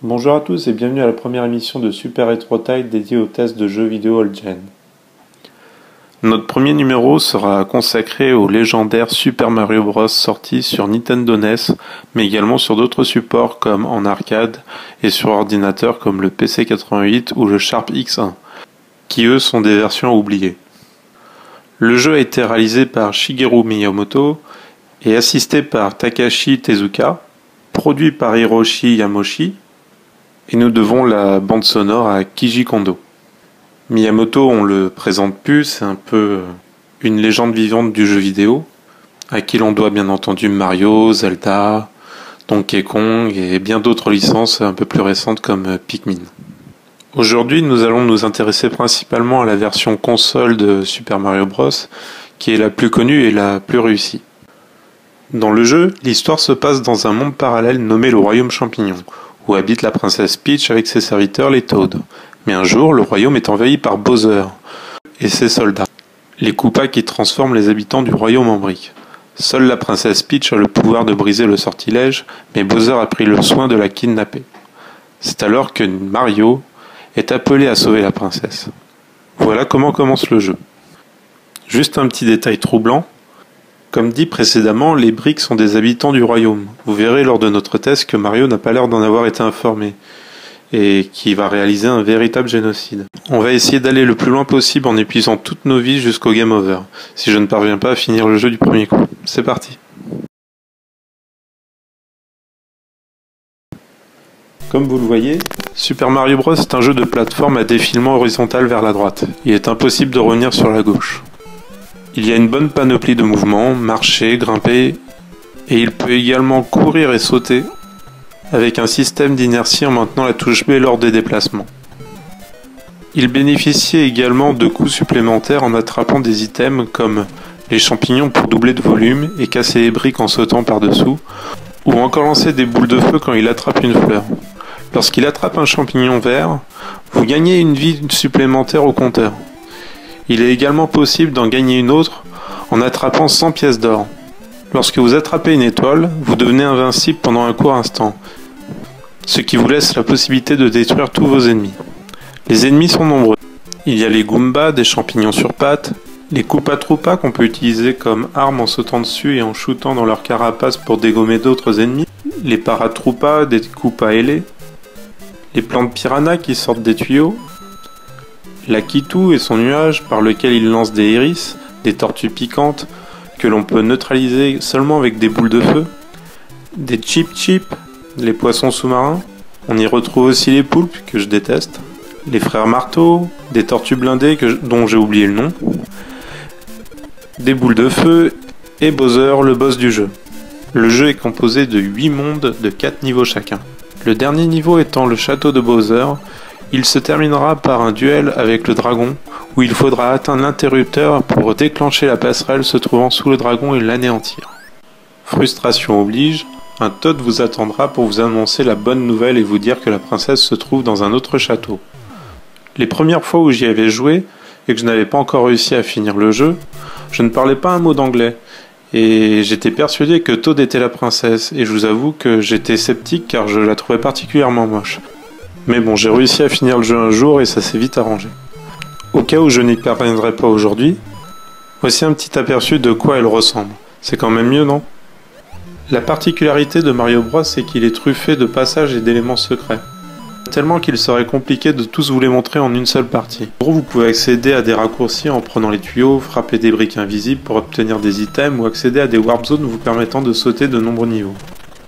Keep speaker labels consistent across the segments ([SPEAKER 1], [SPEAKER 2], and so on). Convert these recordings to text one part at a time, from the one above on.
[SPEAKER 1] Bonjour à tous et bienvenue à la première émission de Super Retro Tide dédiée aux tests de jeux vidéo old-gen. Notre premier numéro sera consacré au légendaire Super Mario Bros sorti sur Nintendo NES, mais également sur d'autres supports comme en arcade et sur ordinateur comme le PC-88 ou le Sharp X1, qui eux sont des versions oubliées. Le jeu a été réalisé par Shigeru Miyamoto et assisté par Takashi Tezuka, produit par Hiroshi Yamauchi, et nous devons la bande sonore à Kiji Kondo. Miyamoto, on le présente plus, c'est un peu une légende vivante du jeu vidéo, à qui l'on doit bien entendu Mario, Zelda, Donkey Kong et bien d'autres licences un peu plus récentes comme Pikmin. Aujourd'hui, nous allons nous intéresser principalement à la version console de Super Mario Bros, qui est la plus connue et la plus réussie. Dans le jeu, l'histoire se passe dans un monde parallèle nommé le Royaume Champignon, où habite la princesse Peach avec ses serviteurs les Toads. Mais un jour, le royaume est envahi par Bowser et ses soldats, les Koopas qui transforment les habitants du royaume en briques. Seule la princesse Peach a le pouvoir de briser le sortilège, mais Bowser a pris le soin de la kidnapper. C'est alors que Mario est appelé à sauver la princesse. Voilà comment commence le jeu. Juste un petit détail troublant. Comme dit précédemment, les briques sont des habitants du royaume. Vous verrez lors de notre test que Mario n'a pas l'air d'en avoir été informé et qui va réaliser un véritable génocide. On va essayer d'aller le plus loin possible en épuisant toutes nos vies jusqu'au game over, si je ne parviens pas à finir le jeu du premier coup. C'est parti. Comme vous le voyez, Super Mario Bros est un jeu de plateforme à défilement horizontal vers la droite. Il est impossible de revenir sur la gauche. Il y a une bonne panoplie de mouvements, marcher, grimper, et il peut également courir et sauter, avec un système d'inertie en maintenant la touche B lors des déplacements. Il bénéficie également de coups supplémentaires en attrapant des items comme les champignons pour doubler de volume et casser les briques en sautant par-dessous, ou encore lancer des boules de feu quand il attrape une fleur. Lorsqu'il attrape un champignon vert, vous gagnez une vie supplémentaire au compteur. Il est également possible d'en gagner une autre en attrapant 100 pièces d'or. Lorsque vous attrapez une étoile, vous devenez invincible pendant un court instant, ce qui vous laisse la possibilité de détruire tous vos ennemis. Les ennemis sont nombreux. Il y a les Goombas, des champignons sur pattes, les Koopa Troopas qu'on peut utiliser comme arme en sautant dessus et en shootant dans leur carapace pour dégommer d'autres ennemis, les Paratroopas, des Koopas ailés, les plantes piranha qui sortent des tuyaux, la Kitu et son nuage par lequel il lance des hérisses, des tortues piquantes que l'on peut neutraliser seulement avec des boules de feu, des Chip, les poissons sous-marins, on y retrouve aussi les poulpes que je déteste, les frères marteaux, des tortues blindées dont j'ai oublié le nom, des boules de feu et Bowser, le boss du jeu. Le jeu est composé de 8 mondes de 4 niveaux chacun. Le dernier niveau étant le château de Bowser. Il se terminera par un duel avec le dragon, où il faudra atteindre l'interrupteur pour déclencher la passerelle se trouvant sous le dragon et l'anéantir. Frustration oblige, un Toad vous attendra pour vous annoncer la bonne nouvelle et vous dire que la princesse se trouve dans un autre château. Les premières fois où j'y avais joué, et que je n'avais pas encore réussi à finir le jeu, je ne parlais pas un mot d'anglais, et j'étais persuadé que Toad était la princesse, et je vous avoue que j'étais sceptique car je la trouvais particulièrement moche. Mais bon, j'ai réussi à finir le jeu un jour et ça s'est vite arrangé. Au cas où je n'y parviendrai pas aujourd'hui, voici un petit aperçu de quoi elle ressemble. C'est quand même mieux, non? La particularité de Mario Bros, c'est qu'il est truffé de passages et d'éléments secrets. Tellement qu'il serait compliqué de tous vous les montrer en une seule partie. En gros, vous pouvez accéder à des raccourcis en prenant les tuyaux, frapper des briques invisibles pour obtenir des items ou accéder à des warp zones vous permettant de sauter de nombreux niveaux.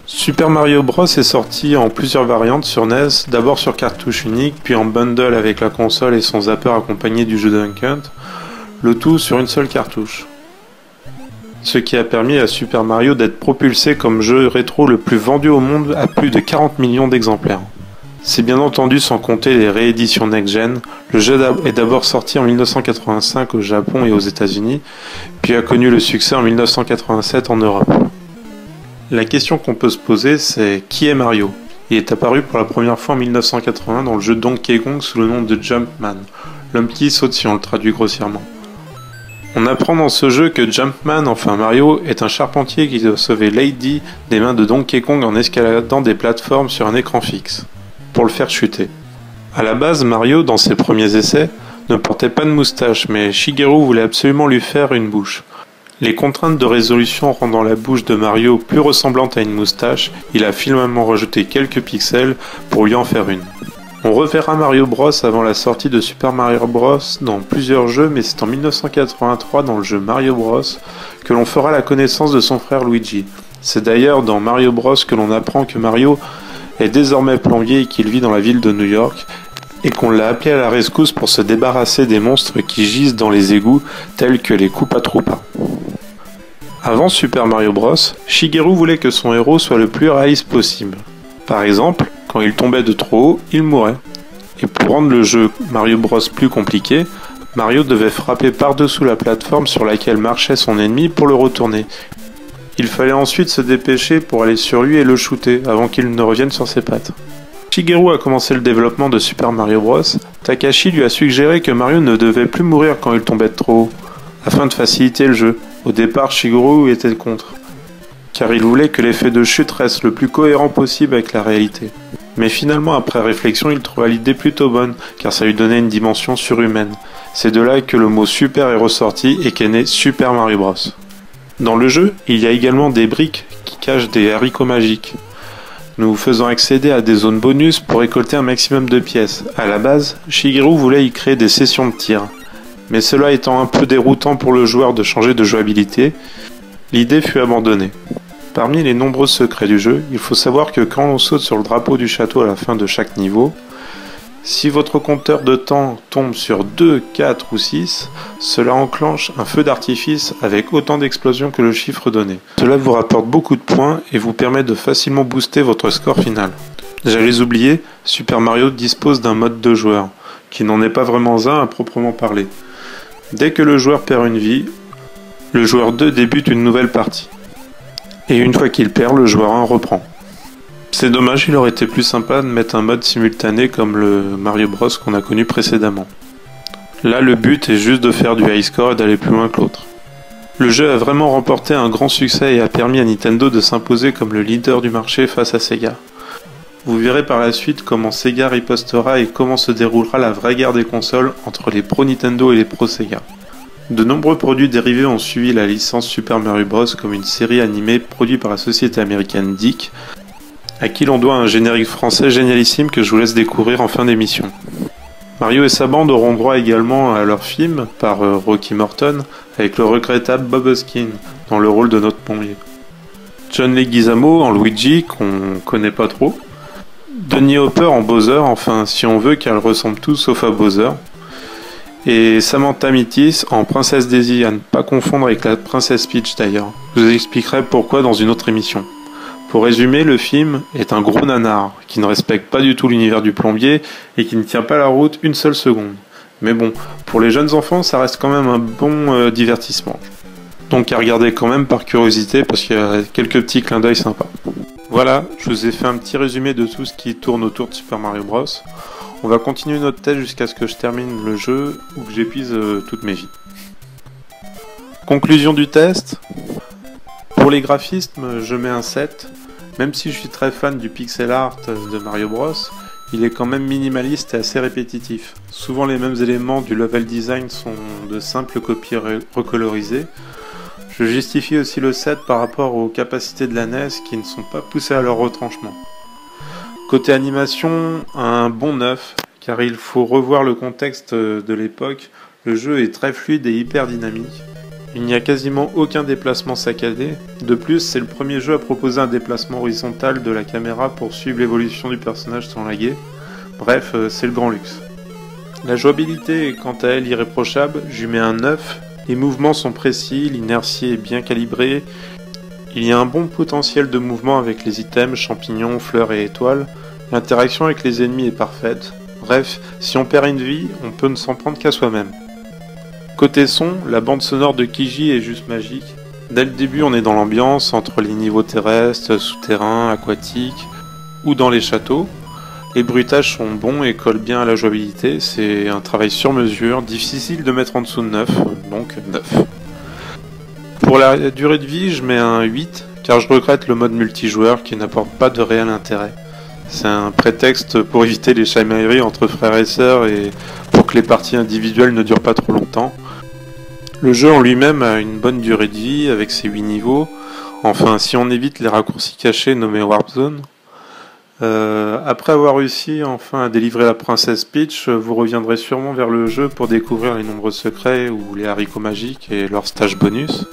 [SPEAKER 1] Super Mario Bros est sorti en plusieurs variantes sur NES, d'abord sur cartouche unique, puis en bundle avec la console et son zapper accompagné du jeu Duck Hunt, le tout sur une seule cartouche. Ce qui a permis à Super Mario d'être propulsé comme jeu rétro le plus vendu au monde à plus de 40 millions d'exemplaires. C'est bien entendu sans compter les rééditions next-gen. Le jeu est d'abord sorti en 1985 au Japon et aux États-Unis, puis a connu le succès en 1987 en Europe. La question qu'on peut se poser, c'est qui est Mario? Il est apparu pour la première fois en 1980 dans le jeu Donkey Kong sous le nom de Jumpman, l'homme qui saute si on le traduit grossièrement. On apprend dans ce jeu que Jumpman, enfin Mario, est un charpentier qui doit sauver Lady des mains de Donkey Kong en escaladant des plateformes sur un écran fixe. pour le faire chuter. A la base, Mario, dans ses premiers essais, ne portait pas de moustache, mais Shigeru voulait absolument lui faire une bouche. Les contraintes de résolution rendant la bouche de Mario plus ressemblante à une moustache, il a finalement rajouté quelques pixels pour lui en faire une. On reverra Mario Bros avant la sortie de Super Mario Bros dans plusieurs jeux, mais c'est en 1983 dans le jeu Mario Bros que l'on fera la connaissance de son frère Luigi. C'est d'ailleurs dans Mario Bros que l'on apprend que Mario est désormais plombier et qu'il vit dans la ville de New York, et qu'on l'a appelé à la rescousse pour se débarrasser des monstres qui gisent dans les égouts tels que les Koopa Troopa. Avant Super Mario Bros, Shigeru voulait que son héros soit le plus réaliste possible. Par exemple, quand il tombait de trop haut, il mourait. Et pour rendre le jeu Mario Bros plus compliqué, Mario devait frapper par-dessous la plateforme sur laquelle marchait son ennemi pour le retourner. Il fallait ensuite se dépêcher pour aller sur lui et le shooter avant qu'il ne revienne sur ses pattes. Shigeru a commencé le développement de Super Mario Bros. Takashi lui a suggéré que Mario ne devait plus mourir quand il tombait de trop haut, afin de faciliter le jeu. Au départ, Shigeru était contre, car il voulait que l'effet de chute reste le plus cohérent possible avec la réalité. Mais finalement, après réflexion, il trouva l'idée plutôt bonne, car ça lui donnait une dimension surhumaine. C'est de là que le mot super est ressorti et qu'est né Super Mario Bros. Dans le jeu, il y a également des briques qui cachent des haricots magiques, nous faisant accéder à des zones bonus pour récolter un maximum de pièces. À la base, Shigeru voulait y créer des sessions de tir. Mais cela étant un peu déroutant pour le joueur de changer de jouabilité, l'idée fut abandonnée. Parmi les nombreux secrets du jeu, il faut savoir que quand on saute sur le drapeau du château à la fin de chaque niveau, si votre compteur de temps tombe sur 2, 4 ou 6, cela enclenche un feu d'artifice avec autant d'explosions que le chiffre donné. Cela vous rapporte beaucoup de points et vous permet de facilement booster votre score final. J'allais oublier, Super Mario dispose d'un mode de joueur, qui n'en est pas vraiment un à proprement parler. Dès que le joueur perd une vie, le joueur 2 débute une nouvelle partie. Et une fois qu'il perd, le joueur 1 reprend. C'est dommage, il aurait été plus sympa de mettre un mode simultané comme le Mario Bros qu'on a connu précédemment. Là, le but est juste de faire du high score et d'aller plus loin que l'autre. Le jeu a vraiment remporté un grand succès et a permis à Nintendo de s'imposer comme le leader du marché face à Sega. Vous verrez par la suite comment Sega ripostera et comment se déroulera la vraie guerre des consoles entre les Pro Nintendo et les Pro Sega. De nombreux produits dérivés ont suivi la licence Super Mario Bros comme une série animée produite par la société américaine DIC, à qui l'on doit un générique français génialissime que je vous laisse découvrir en fin d'émission. Mario et sa bande auront droit également à leur film par Rocky Morton avec le regrettable Bob Hoskins dans le rôle de notre plombier. John Leguizamo en Luigi qu'on connaît pas trop. Dennis Hopper en Bowser, enfin si on veut car elle ressemble tous sauf à Bowser. Et Samantha Mitis en Princesse Daisy, à ne pas confondre avec la Princesse Peach d'ailleurs. Je vous expliquerai pourquoi dans une autre émission. Pour résumer, le film est un gros nanar, qui ne respecte pas du tout l'univers du plombier et qui ne tient pas la route une seule seconde. Mais bon, pour les jeunes enfants, ça reste quand même un bon divertissement. Donc à regarder quand même par curiosité parce qu'il y a quelques petits clins d'œil sympas. Voilà, je vous ai fait un petit résumé de tout ce qui tourne autour de Super Mario Bros. On va continuer notre test jusqu'à ce que je termine le jeu ou que j'épuise toutes mes vies. Conclusion du test. Pour les graphismes, je mets un 7. Même si je suis très fan du pixel art de Mario Bros, il est quand même minimaliste et assez répétitif. Souvent les mêmes éléments du level design sont de simples copies recolorisées. Je justifie aussi le 7 par rapport aux capacités de la NES qui ne sont pas poussées à leur retranchement. Côté animation, un bon 9, car il faut revoir le contexte de l'époque. Le jeu est très fluide et hyper dynamique. Il n'y a quasiment aucun déplacement saccadé. De plus, c'est le premier jeu à proposer un déplacement horizontal de la caméra pour suivre l'évolution du personnage sans laguer. Bref, c'est le grand luxe. La jouabilité est quant à elle irréprochable, je lui mets un 9. Les mouvements sont précis, l'inertie est bien calibrée. Il y a un bon potentiel de mouvement avec les items, champignons, fleurs et étoiles. L'interaction avec les ennemis est parfaite. Bref, si on perd une vie, on peut ne s'en prendre qu'à soi-même. Côté son, la bande sonore de Kiji est juste magique. Dès le début, on est dans l'ambiance, entre les niveaux terrestres, souterrains, aquatiques, ou dans les châteaux. Les bruitages sont bons et collent bien à la jouabilité, c'est un travail sur mesure, difficile de mettre en dessous de 9, donc 9. Pour la durée de vie, je mets un 8, car je regrette le mode multijoueur qui n'apporte pas de réel intérêt. C'est un prétexte pour éviter les chamailleries entre frères et sœurs et pour que les parties individuelles ne durent pas trop longtemps. Le jeu en lui-même a une bonne durée de vie avec ses 8 niveaux, enfin si on évite les raccourcis cachés nommés Warp Zone. Après avoir réussi enfin à délivrer la princesse Peach, vous reviendrez sûrement vers le jeu pour découvrir les nombreux secrets ou les haricots magiques et leurs stages bonus.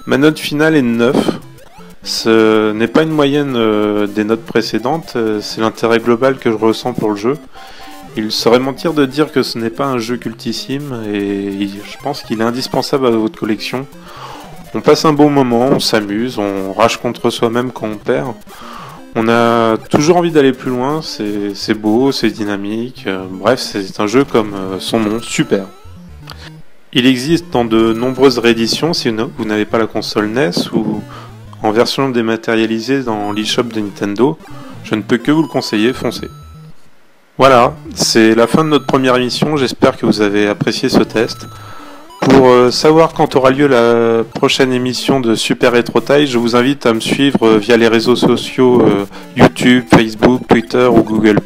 [SPEAKER 1] Ma note finale est 9. Ce n'est pas une moyenne des notes précédentes, c'est l'intérêt global que je ressens pour le jeu. Il serait mentir de dire que ce n'est pas un jeu cultissime et je pense qu'il est indispensable à votre collection. On passe un bon moment, on s'amuse, on rage contre soi-même quand on perd. On a toujours envie d'aller plus loin, c'est beau, c'est dynamique, bref c'est un jeu comme son nom, super. Il existe dans de nombreuses rééditions si vous n'avez pas la console NES ou en version dématérialisée dans l'eShop de Nintendo. Je ne peux que vous le conseiller, foncez. Voilà, c'est la fin de notre première émission, j'espère que vous avez apprécié ce test. Pour savoir quand aura lieu la prochaine émission de Super Retro Taille, je vous invite à me suivre via les réseaux sociaux YouTube, Facebook, Twitter ou Google+.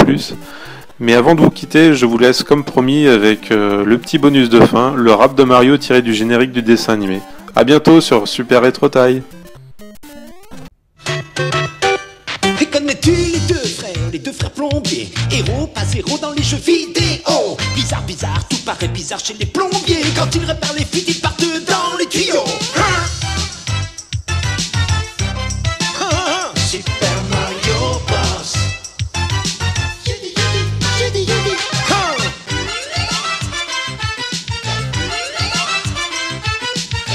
[SPEAKER 1] Mais avant de vous quitter, je vous laisse comme promis avec le petit bonus de fin, le rap de Mario tiré du générique du dessin animé. A bientôt sur Super Retro Taille.
[SPEAKER 2] Et connais-tu les deux frères plombiers, héros pas zéro dans les jeux vidéo. Bizarre, bizarre, tout paraît bizarre chez les plombiers. Quand ils réparent les fuites, ils partent dans les tuyaux. Super Mario Bros.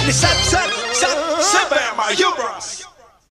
[SPEAKER 2] Les Super Mario Bros.